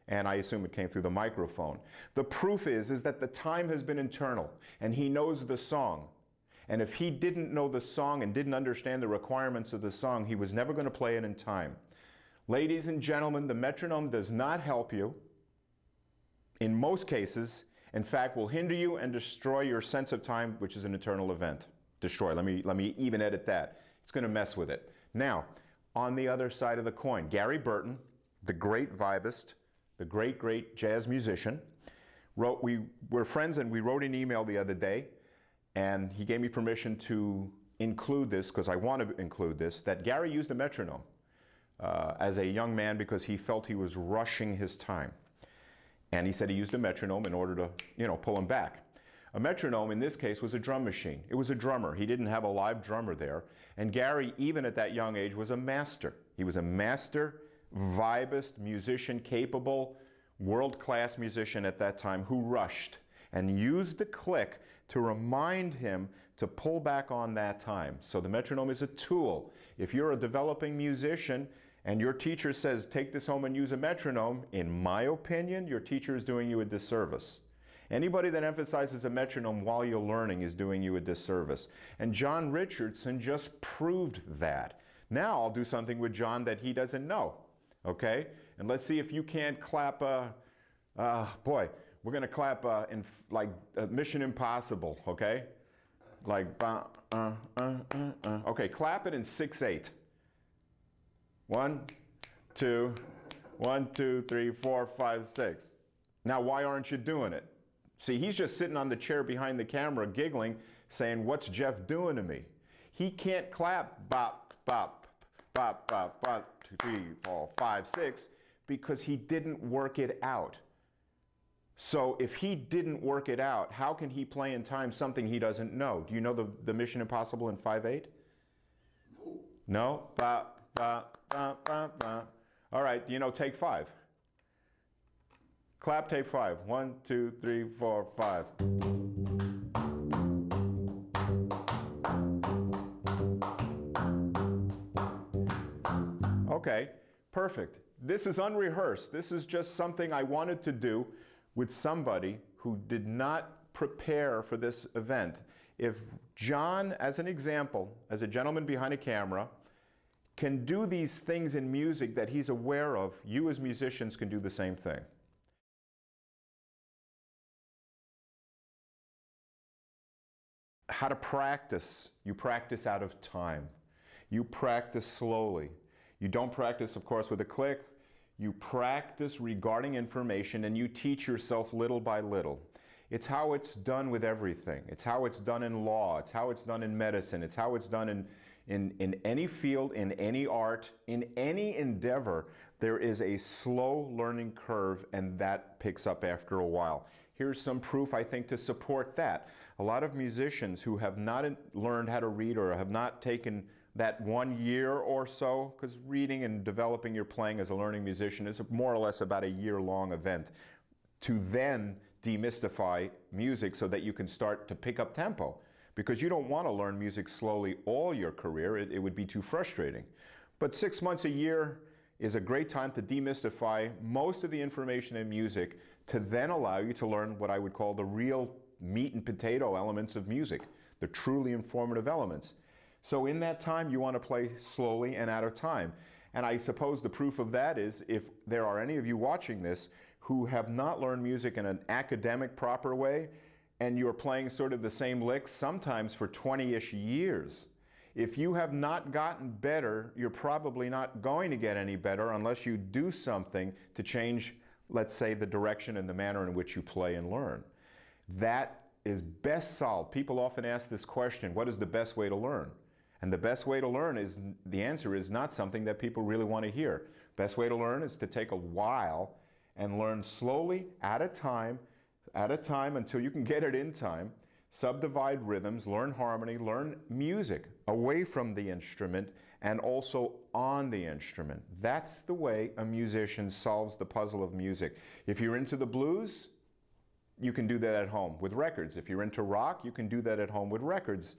and I assume it came through the microphone. The proof is that the time has been internal, and he knows the song. And if he didn't know the song and didn't understand the requirements of the song, he was never going to play it in time. Ladies and gentlemen, the metronome does not help you. In most cases, in fact, will hinder you and destroy your sense of time, which is an eternal event. Destroy. Let me even edit that. It's going to mess with it. Now, on the other side of the coin, Gary Burton, the great vibist, the great jazz musician, we were friends and we wrote an email the other day, and he gave me permission to include this, because I want to include this, that Gary used a metronome as a young man because he felt he was rushing his time. And he said he used a metronome in order to, pull him back. A metronome in this case was a drum machine. It was a drummer. He didn't have a live drummer there. And Gary, even at that young age, was a master. He was a master, vibist, musician, capable, world-class musician at that time who rushed and used the click to remind him to pull back on that time. So the metronome is a tool. If you're a developing musician and your teacher says, take this home and use a metronome, in my opinion, your teacher is doing you a disservice. Anybody that emphasizes a metronome while you're learning is doing you a disservice. And John Richardson just proved that. Now I'll do something with John that he doesn't know, okay? And let's see if you can't clap, boy, we're gonna clap in like Mission Impossible, okay? Like, okay, clap it in 6/8. 1, 2, 1, 2, 3, 4, 5, 6. Now, why aren't you doing it? See, he's just sitting on the chair behind the camera giggling, saying, what's Jeff doing to me? He can't clap bop, bop, bop, bop, bop, 2, 3, 4, 5, 6, because he didn't work it out. So if he didn't work it out, how can he play in time something he doesn't know? Do you know the Mission Impossible in 5/8? No? Bop, bop, bop, bop, bop. All right, do you know take 5? Clap take 5. 1, 2, 3, 4, 5. Okay, perfect. This is unrehearsed. This is just something I wanted to do with somebody who did not prepare for this event. If John, as an example, as a gentleman behind a camera, can do these things in music that he's aware of, you as musicians can do the same thing. How to practice. You practice out of time. You practice slowly. You don't practice, of course, with a click. You practice regarding information and you teach yourself little by little. It's how it's done with everything. It's how it's done in law. It's how it's done in medicine. It's how it's done in any field, in any art, in any endeavor. There is a slow learning curve, and that picks up after a while. Here's some proof, I think, to support that. A lot of musicians who have not learned how to read or have not taken that 1 year or so, because reading and developing your playing as a learning musician is more or less about a year-long event, to then demystify music so that you can start to pick up tempo. Because you don't want to learn music slowly all your career, it would be too frustrating. But 6 months a year is a great time to demystify most of the information in music to then allow you to learn what I would call the real meat and potato elements of music, the truly informative elements. So in that time, you want to play slowly and out of time. And I suppose the proof of that is if there are any of you watching this who have not learned music in an academic, proper way, and you're playing sort of the same licks, sometimes for 20-ish years. If you have not gotten better, you're probably not going to get any better unless you do something to change, let's say, the direction and the manner in which you play and learn. That is best solved. People often ask this question, what is the best way to learn? And the best way to learn is, the answer is not something that people really want to hear. Best way to learn is to take a while and learn slowly at a time until you can get it in time. Subdivide rhythms, learn harmony, learn music away from the instrument and also on the instrument. That's the way a musician solves the puzzle of music. If you're into the blues, you can do that at home with records. If you're into rock, you can do that at home with records.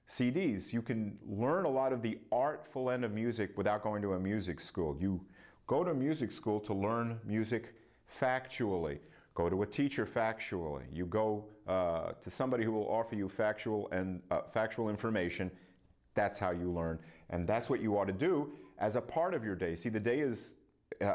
CDs, you can learn a lot of the artful end of music without going to a music school. You go to music school to learn music factually. Go to a teacher factually. You go to somebody who will offer you factual information. That's how you learn. And that's what you ought to do as a part of your day. See, the day is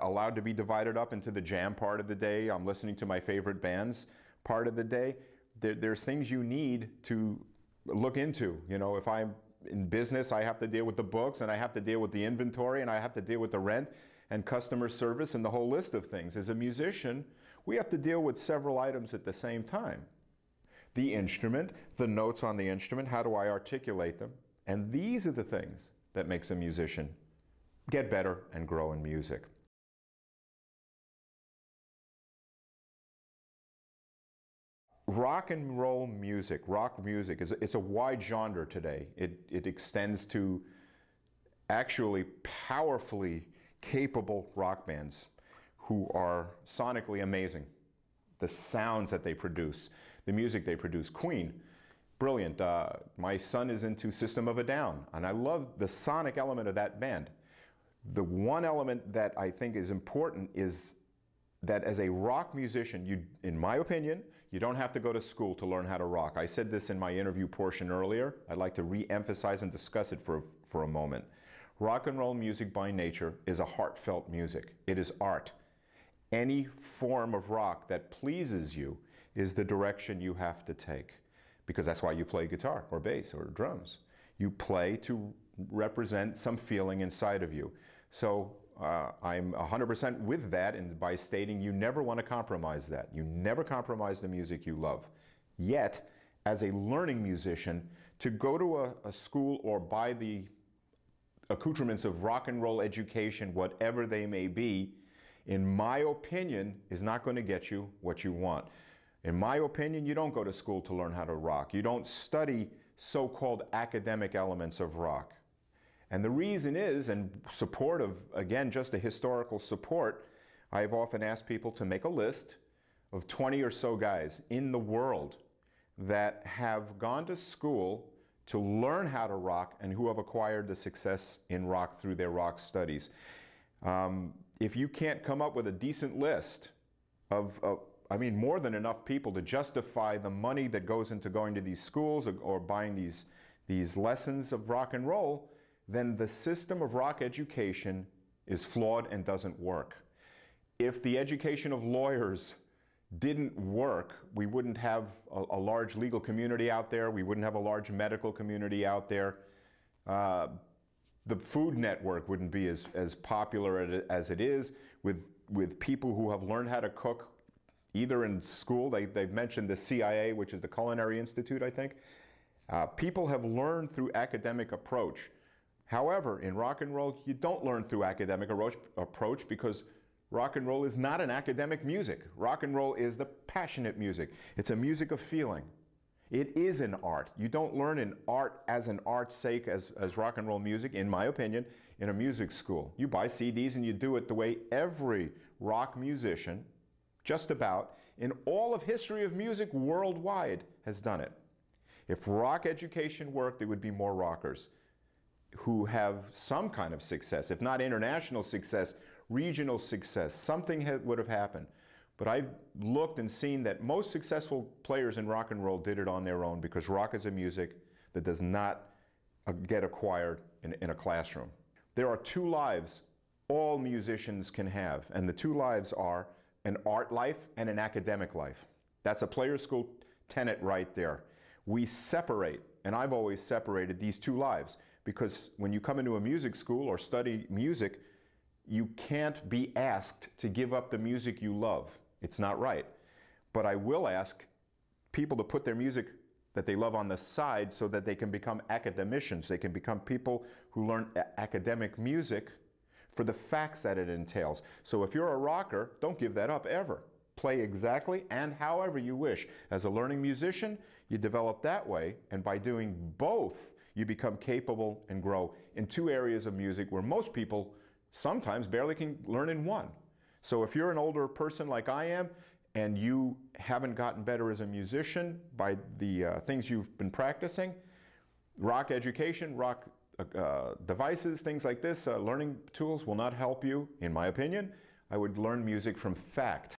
allowed to be divided up into the jam part of the day. I'm listening to my favorite bands part of the day. There's things you need to look into. You know, if I'm in business, I have to deal with the books, and I have to deal with the inventory, and I have to deal with the rent and customer service and the whole list of things. As a musician, we have to deal with several items at the same time. The instrument, the notes on the instrument, how do I articulate them? And these are the things that makes a musician get better and grow in music. Rock and roll music, rock music, it's a wide genre today. It extends to actually powerfully capable rock bands who are sonically amazing. The sounds that they produce, the music they produce. Queen, brilliant. My son is into System of a Down, and I love the sonic element of that band. The one element that I think is important is that as a rock musician, in my opinion, you don't have to go to school to learn how to rock. I said this in my interview portion earlier. I'd like to re-emphasize and discuss it for a moment. Rock and roll music by nature is a heartfelt music. It is art. Any form of rock that pleases you is the direction you have to take, because that's why you play guitar or bass or drums. You play to represent some feeling inside of you. So I'm 100% with that, and by stating you never want to compromise that. You never compromise the music you love. Yet, as a learning musician, to go to a school or buy the accoutrements of rock and roll education, whatever they may be, in my opinion, is not going to get you what you want. In my opinion, you don't go to school to learn how to rock. You don't study so-called academic elements of rock. And the reason is, in support of, again, just a historical support, I've often asked people to make a list of 20 or so guys in the world that have gone to school to learn how to rock and who have acquired the success in rock through their rock studies. If you can't come up with a decent list of I mean, more than enough people to justify the money that goes into going to these schools or buying these lessons of rock and roll, then the system of rock education is flawed and doesn't work. If the education of lawyers didn't work, we wouldn't have a large legal community out there. We wouldn't have a large medical community out there. The Food Network wouldn't be as popular as it is with people who have learned how to cook either in school. They've mentioned the CIA, which is the Culinary Institute, I think. People have learned through academic approach. However, in rock and roll, you don't learn through academic approach because rock and roll is not an academic music. Rock and roll is the passionate music. It's a music of feeling. It is an art. You don't learn an art as an art's sake as rock and roll music, in my opinion, in a music school. You buy CDs and you do it the way every rock musician, just about, in all of history of music worldwide, has done it. If rock education worked, there would be more rockers who have some kind of success, if not international success, regional success. Something would have happened. But I've looked and seen that most successful players in rock and roll did it on their own because rock is a music that does not get acquired in a classroom. There are two lives all musicians can have, and the two lives are an art life and an academic life. That's a player school tenet right there. We separate, and I've always separated these two lives, because when you come into a music school or study music, you can't be asked to give up the music you love. It's not right. But I will ask people to put their music that they love on the side so that they can become academicians. They can become people who learn academic music for the facts that it entails. So if you're a rocker, don't give that up ever. Play exactly and however you wish. As a learning musician, you develop that way, and by doing both, you become capable and grow in two areas of music where most people sometimes barely can learn in one. So if you're an older person like I am, and you haven't gotten better as a musician by the things you've been practicing, rock education, rock devices, things like this, learning tools will not help you, in my opinion. I would learn music from fact.